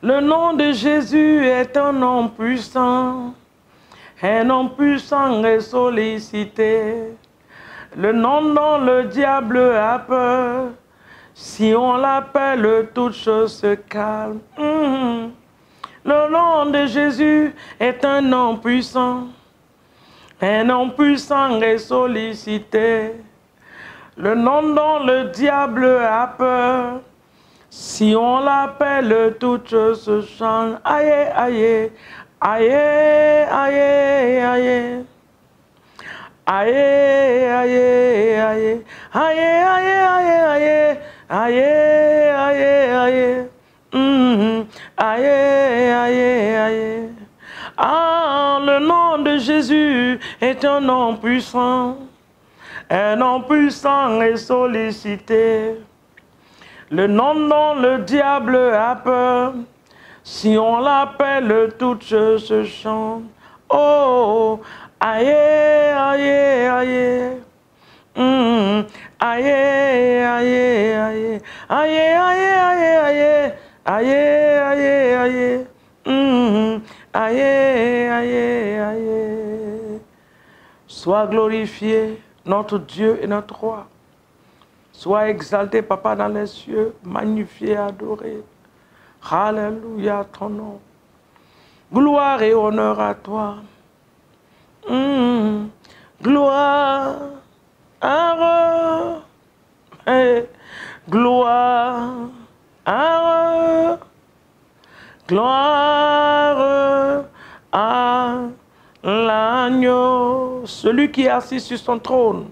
Le nom de Jésus est un nom puissant et sollicité. Le nom dont le diable a peur, si on l'appelle, toute chose se calme. Le nom de Jésus est un nom puissant et sollicité. Le nom dont le diable a peur, si on l'appelle, toute chose se change. Aïe, aïe, aïe, aïe, aïe. Aïe, aïe, aïe, aïe, aïe, aïe, aïe, aïe, aïe, aïe, aïe, aïe. Ah, le nom de Jésus est un nom puissant et sollicité. Le nom dont le diable a peur, si on l'appelle, toute chose se chante. Oh, aïe, aïe, aïe. Aïe, aïe, aïe. Aïe, aïe, aïe, aïe. Aïe, aïe, aïe. Aïe, aïe, aïe. Sois glorifié, notre Dieu et notre roi. Sois exalté, Papa, dans les cieux, magnifié, adoré. Alléluia, ton nom. Gloire et honneur à toi. Gloire, gloire, gloire à l'agneau, celui qui est assis sur son trône.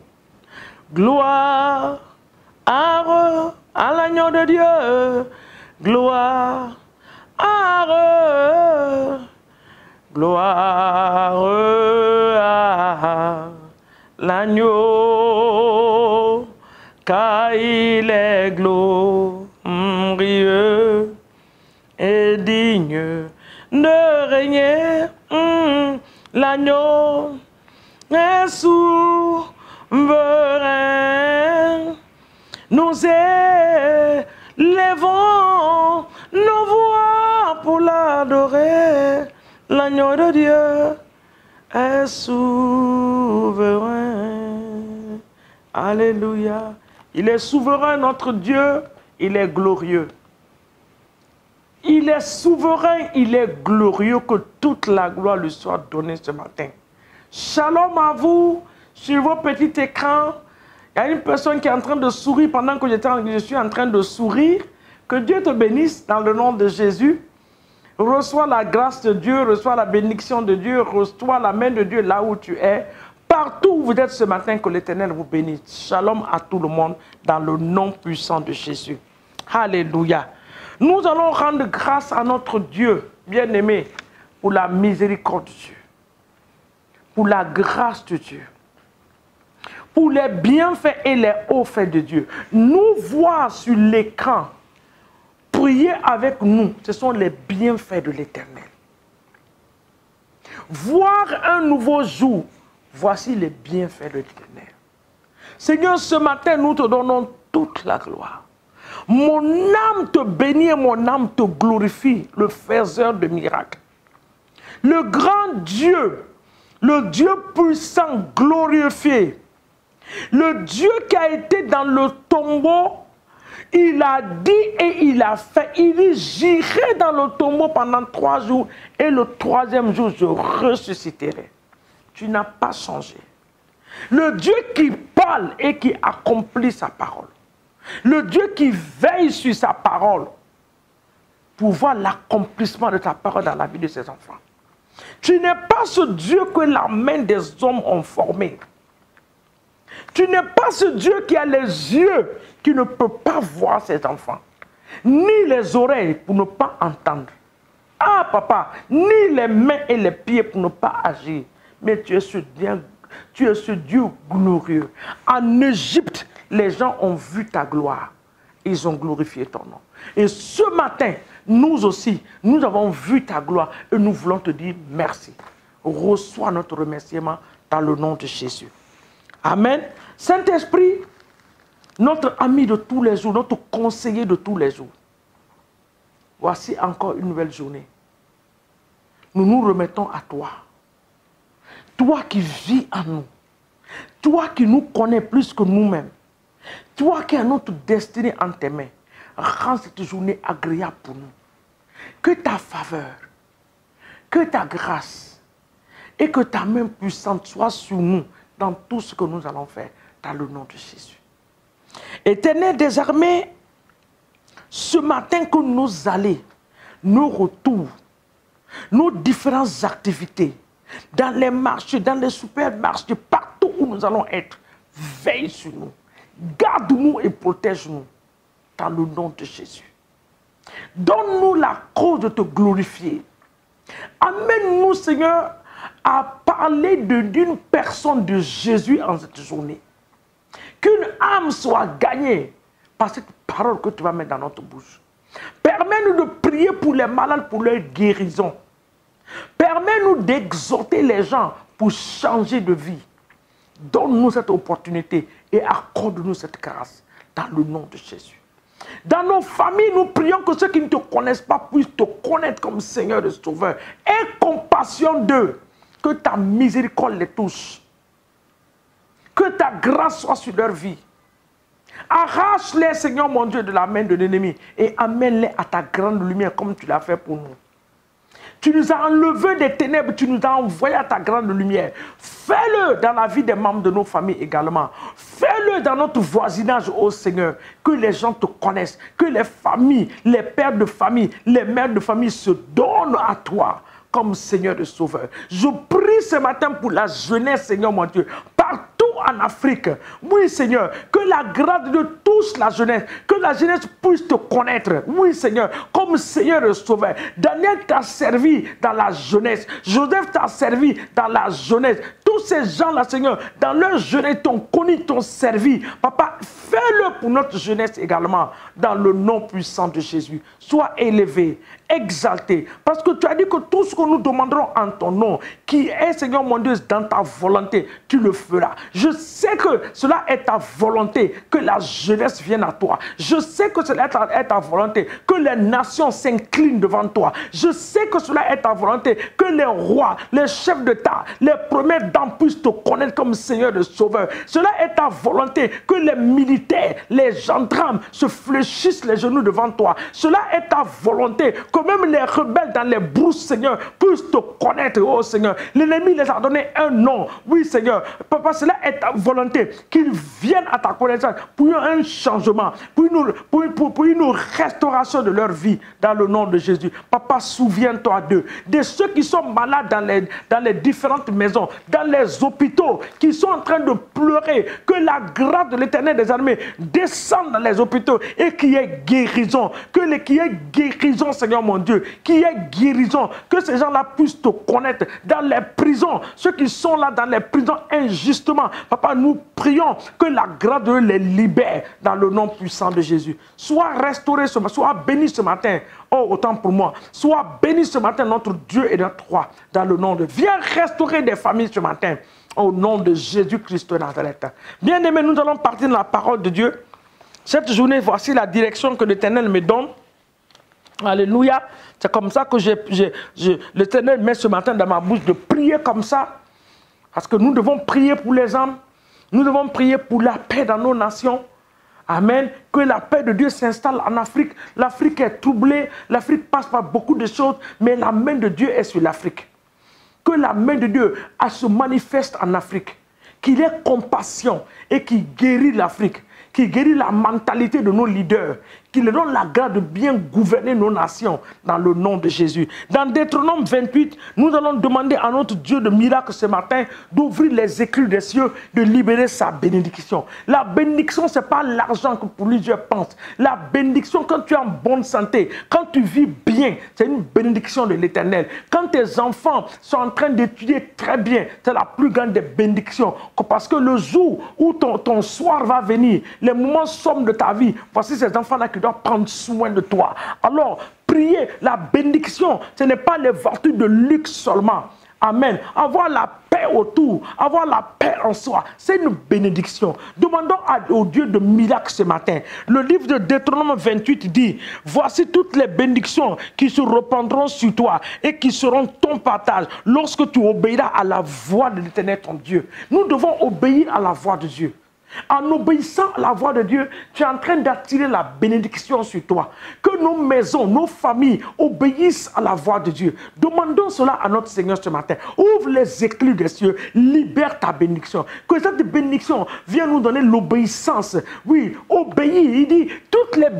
Gloire à l'agneau de Dieu. Gloire gloire à l'agneau, car il est glorieux et digne de régner. L'agneau est souverain. Nous élevons nos voix pour l'adorer. L'agneau de Dieu est souverain. Alléluia. Il est souverain, notre Dieu. Il est glorieux. Il est souverain, il est glorieux. Que toute la gloire lui soit donnée ce matin. Shalom à vous sur vos petits écrans. Il y a une personne qui est en train de sourire pendant que je suis en train de sourire. Que Dieu te bénisse dans le nom de Jésus. Reçois la grâce de Dieu, reçois la bénédiction de Dieu, reçois la main de Dieu là où tu es. Partout où vous êtes ce matin, que l'Éternel vous bénisse. Shalom à tout le monde dans le nom puissant de Jésus. Alléluia. Nous allons rendre grâce à notre Dieu, bien-aimé, pour la miséricorde de Dieu, pour la grâce de Dieu, pour les bienfaits et les hauts faits de Dieu. Nous voir sur l'écran, prier avec nous, ce sont les bienfaits de l'Éternel. Voir un nouveau jour, voici les bienfaits de l'Éternel. Seigneur, ce matin, nous te donnons toute la gloire. Mon âme te bénit et mon âme te glorifie, le faiseur de miracles. Le grand Dieu, le Dieu puissant, glorifié, le Dieu qui a été dans le tombeau, il a dit et il a fait. Il dit, j'irai dans le tombeau pendant 3 jours et le 3e jour, je ressusciterai. Tu n'as pas changé. Le Dieu qui parle et qui accomplit sa parole. Le Dieu qui veille sur sa parole pour voir l'accomplissement de ta parole dans la vie de ses enfants. Tu n'es pas ce Dieu que la main des hommes ont formé. Tu n'es pas ce Dieu qui a les yeux qui ne peut pas voir ses enfants, ni les oreilles pour ne pas entendre. Ah papa, ni les mains et les pieds pour ne pas agir. Mais tu es ce Dieu glorieux. En Égypte, les gens ont vu ta gloire. Ils ont glorifié ton nom. Et ce matin, nous aussi, nous avons vu ta gloire et nous voulons te dire merci. Reçois notre remerciement dans le nom de Jésus. Amen. Saint-Esprit, notre ami de tous les jours, notre conseiller de tous les jours. voici encore une nouvelle journée. Nous nous remettons à toi. Toi qui vis en nous. Toi qui nous connais plus que nous-mêmes. Toi qui as notre destinée en tes mains. Rends cette journée agréable pour nous. Que ta faveur, que ta grâce et que ta main puissante soit sur nous dans tout ce que nous allons faire dans le nom de Jésus. Éternel des armées, ce matin que nos allées, nos retours, nos différentes activités, dans les marchés, dans les supermarchés, partout où nous allons être, veille sur nous, garde-nous et protège-nous dans le nom de Jésus. Donne-nous la cause de te glorifier. Amène-nous, Seigneur, à parler d'une personne de Jésus en cette journée. Qu'une âme soit gagnée par cette parole que tu vas mettre dans notre bouche. Permets-nous de prier pour les malades, pour leur guérison. Permets-nous d'exhorter les gens pour changer de vie. Donne-nous cette opportunité et accorde-nous cette grâce dans le nom de Jésus. Dans nos familles, nous prions que ceux qui ne te connaissent pas puissent te connaître comme Seigneur et Sauveur. Aie compassion d'eux. Que ta miséricorde les touche. Que ta grâce soit sur leur vie. Arrache-les, Seigneur mon Dieu, de la main de l'ennemi et amène-les à ta grande lumière comme tu l'as fait pour nous. Tu nous as enlevés des ténèbres, tu nous as envoyés à ta grande lumière. Fais-le dans la vie des membres de nos familles également. Fais-le dans notre voisinage, ô Seigneur. Que les gens te connaissent, que les familles, les pères de famille, les mères de famille se donnent à toi comme Seigneur et Sauveur. Je prie ce matin pour la jeunesse, Seigneur mon Dieu, partout en Afrique. Oui, Seigneur, que la grâce de Dieu touche la jeunesse, que la jeunesse puisse te connaître. Oui, Seigneur, comme Seigneur et Sauveur. Daniel t'a servi dans la jeunesse. Joseph t'a servi dans la jeunesse. Tous ces gens-là, Seigneur, dans leur jeunesse, t'ont connu, t'ont servi. Papa, fais-le pour notre jeunesse également, dans le nom puissant de Jésus. Sois élevé, exalté, parce que tu as dit que tout ce que nous demanderons en ton nom, qui est, Seigneur mon Dieu, dans ta volonté, tu le feras. Je sais que cela est ta volonté, que la jeunesse vienne à toi. Je sais que cela est ta volonté, que les nations s'inclinent devant toi. Je sais que cela est ta volonté, que les rois, les chefs d'État, les premiers dames puissent te connaître comme Seigneur et Sauveur. Cela est ta volonté, que les militaires, les gendarmes se fléchissent les genoux devant toi. Cela est ta volonté, que même les rebelles dans les brousses, Seigneur, puissent te connaître, oh Seigneur. L'ennemi les a donné un nom. Oui, Seigneur. Papa, cela est ta volonté, qu'ils viennent à ta connaissance pour un changement, pour une restauration de leur vie, dans le nom de Jésus. Papa, souviens-toi d'eux, de ceux qui sont malades dans les différentes maisons, dans les hôpitaux, qui sont en train de pleurer, que la grâce de l'Éternel des armées descende dans les hôpitaux et qu'il y ait guérison, qu'il y ait guérison, Seigneur mon Dieu, qu'il y ait guérison, que ces gens-là puissent te connaître dans les prisons, ceux qui sont là dans les prisons injustement. Papa, nous prions que la grâce de Dieu les libère dans le nom puissant de Jésus. Sois restauré ce matin, sois béni ce matin. Oh, autant pour moi. Sois béni ce matin, notre Dieu et notre roi, dans le nom de... Viens restaurer des familles ce matin, au nom de Jésus-Christ de Nazareth. Bien-aimés, nous allons partir dans la parole de Dieu. Cette journée, voici la direction que l'Éternel me donne. Alléluia. C'est comme ça que l'Éternel met ce matin dans ma bouche de prier comme ça. Parce que nous devons prier pour les âmes. Nous devons prier pour la paix dans nos nations. Amen. Que la paix de Dieu s'installe en Afrique. L'Afrique est troublée. L'Afrique passe par beaucoup de choses. Mais la main de Dieu est sur l'Afrique. Que la main de Dieu se manifeste en Afrique. Qu'il ait compassion et qu'il guérit l'Afrique. Qu'il guérit la mentalité de nos leaders. Qu'il leur donne la grâce de bien gouverner nos nations dans le nom de Jésus. Dans Deutéronome 28, nous allons demander à notre Dieu de miracle ce matin d'ouvrir les éclus des cieux, de libérer sa bénédiction. La bénédiction, ce n'est pas l'argent que pour lui Dieu pense. La bénédiction, quand tu es en bonne santé, quand tu vis bien, c'est une bénédiction de l'Éternel. Quand tes enfants sont en train d'étudier très bien, c'est la plus grande des bénédictions. Parce que le jour où ton soir va venir, les moments sombres de ta vie, voici ces enfants-là qui doivent prendre soin de toi. Alors, priez, la bénédiction, ce n'est pas les vertus de luxe seulement. Amen. Avoir la paix autour, avoir la paix en soi, c'est une bénédiction. Demandons au Dieu de miracles ce matin. Le livre de Deutéronome 28 dit, voici toutes les bénédictions qui se répandront sur toi et qui seront ton partage lorsque tu obéiras à la voix de l'Éternel ton Dieu. Nous devons obéir à la voix de Dieu. En obéissant à la voix de Dieu, tu es en train d'attirer la bénédiction sur toi. Que nos maisons, nos familles obéissent à la voix de Dieu. Demandons cela à notre Seigneur ce matin. Ouvre les écluses des cieux, libère ta bénédiction. Que cette bénédiction vienne nous donner l'obéissance. Oui, obéir. Il dit,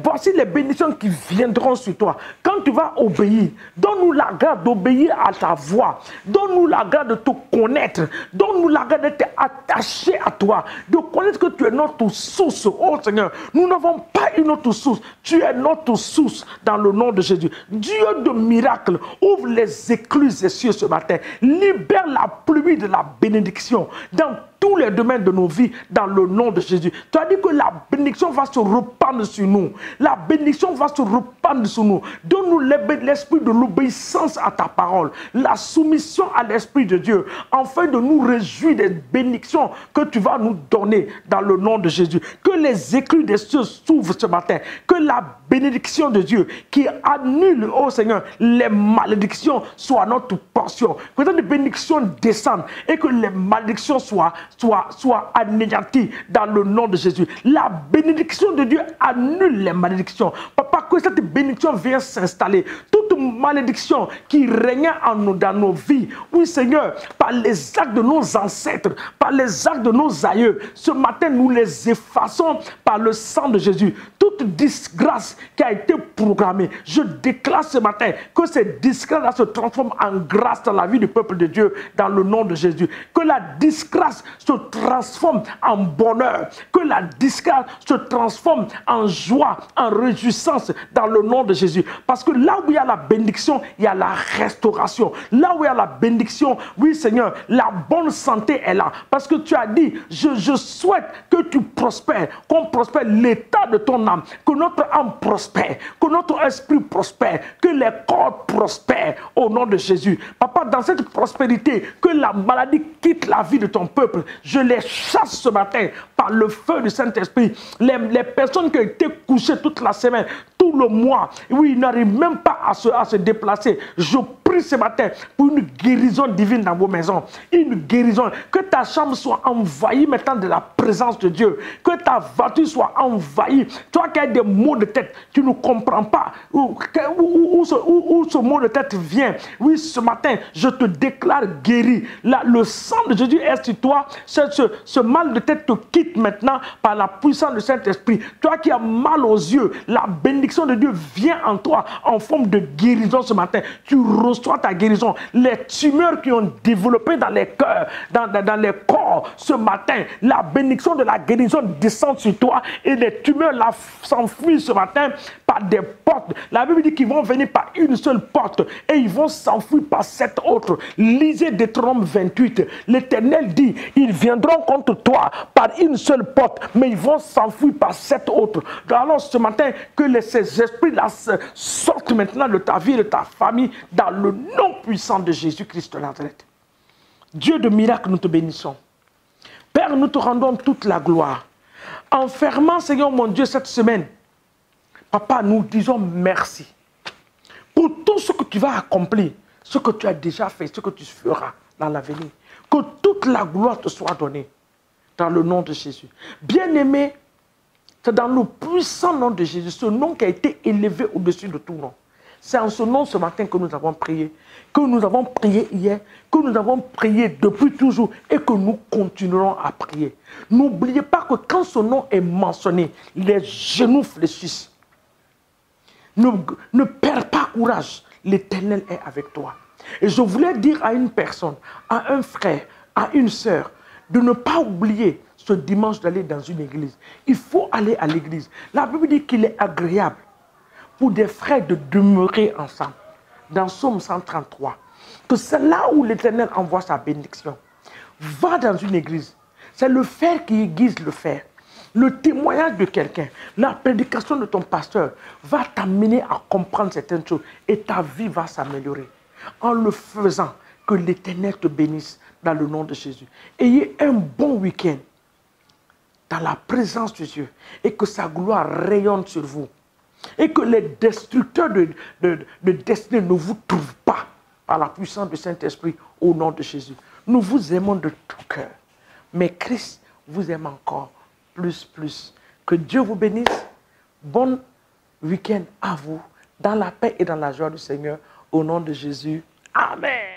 voici les bénédictions qui viendront sur toi. Quand tu vas obéir, donne-nous la grâce d'obéir à ta voix. Donne-nous la grâce de te connaître. Donne-nous la grâce d'être attaché à toi. De connaître que tu es notre source. Oh Seigneur, nous n'avons pas une autre source. Tu es notre source dans le nom de Jésus. Dieu de miracles, ouvre les écluses des cieux ce matin. Libère la pluie de la bénédiction dans tous les domaines de nos vies dans le nom de Jésus. Tu as dit que la bénédiction va se répandre sur nous. La bénédiction va se répandre sur nous. Donne-nous l'esprit de l'obéissance à ta parole, la soumission à l'esprit de Dieu, afin de nous réjouir des bénédictions que tu vas nous donner dans le nom de Jésus. Que les écluses des cieux s'ouvrent ce matin. Que la bénédiction de Dieu qui annule, oh Seigneur, les malédictions soit notre portion. Que cette bénédiction descende et que les malédictions soient anéanties dans le nom de Jésus. La bénédiction de Dieu annule les malédictions. Papa, que cette bénédiction vienne s'installer. Toute malédiction qui régnait dans nos vies, oui Seigneur, par les actes de nos ancêtres, par les actes de nos aïeux, ce matin nous les effaçons par le sang de Jésus. Toute disgrâce qui a été programmée, je déclare ce matin que ces disgrâces se transforment en grâce dans la vie du peuple de Dieu dans le nom de Jésus. Que la disgrâce se transforme en bonheur. Que la disgrâce se transforme en joie, en réjouissance dans le nom de Jésus. Parce que là où il y a la bénédiction, il y a la restauration. Là où il y a la bénédiction, oui Seigneur, la bonne santé est là. Parce que tu as dit, je souhaite que tu prospères, qu'on prospère l'état de ton âme, que notre âme prospère, que notre esprit prospère, que les corps prospèrent au nom de Jésus. Papa, dans cette prospérité, que la maladie quitte la vie de ton peuple. Je les chasse ce matin par le feu du Saint-Esprit. Les personnes qui ont été couchées toute la semaine, tout le mois, oui, ils n'arrivent même pas à se déplacer. Je prie ce matin pour une guérison divine dans vos maisons. Une guérison. Que ta chambre soit envahie maintenant de la présence de Dieu. Que ta voiture soit envahie. Toi qui as des maux de tête, tu ne comprends pas où ce mot de tête vient. Oui, ce matin, je te déclare guéri. Le sang de Jésus est sur toi. Ce mal de tête te quitte maintenant par la puissance du Saint-Esprit. Toi qui as mal aux yeux, la bénédiction de Dieu vient en toi en forme de guérison ce matin. Tu reçois ta guérison. Les tumeurs qui ont développé dans les cœurs, dans les corps ce matin, la bénédiction de la guérison descend sur toi et les tumeurs s'enfuient ce matin par des portes. La Bible dit qu'ils vont venir par une seule porte et ils vont s'enfuir par 7 autres. Lisez Deutéronome 28. L'Éternel dit, ils viendront contre toi par une seule porte, mais ils vont s'enfuir par 7 autres. Alors ce matin, que ces esprits-là sortent maintenant de ta vie et de ta famille dans le nom puissant de Jésus-Christ de Nazareth. Dieu de miracles, nous te bénissons. Père, nous te rendons toute la gloire. En fermant, Seigneur mon Dieu, cette semaine, Papa, nous disons merci pour tout ce que tu vas accomplir, ce que tu as déjà fait, ce que tu feras dans l'avenir. Que toute la gloire te soit donnée dans le nom de Jésus. Bien-aimé, c'est dans le puissant nom de Jésus, ce nom qui a été élevé au-dessus de tout nom. C'est en ce nom ce matin que nous avons prié, que nous avons prié hier, que nous avons prié depuis toujours et que nous continuerons à prier. N'oubliez pas que quand ce nom est mentionné, les genoux fléchissent. Ne perds pas courage, l'Éternel est avec toi. Et je voulais dire à une personne, à un frère, à une sœur, de ne pas oublier ce dimanche d'aller dans une église. Il faut aller à l'église. La Bible dit qu'il est agréable pour des frères de demeurer ensemble. Dans Psaume 133, que c'est là où l'Éternel envoie sa bénédiction. Va dans une église. C'est le fer qui aiguise le fer. Le témoignage de quelqu'un, la prédication de ton pasteur va t'amener à comprendre certaines choses et ta vie va s'améliorer. En le faisant, Que l'Éternel te bénisse dans le nom de Jésus. Ayez un bon week-end dans la présence de Dieu et que sa gloire rayonne sur vous. Et que les destructeurs de destinée ne vous trouvent pas par la puissance du Saint-Esprit au nom de Jésus. Nous vous aimons de tout cœur. Mais Christ vous aime encore plus. Que Dieu vous bénisse. Bon week-end à vous, dans la paix et dans la joie du Seigneur, au nom de Jésus. Amen.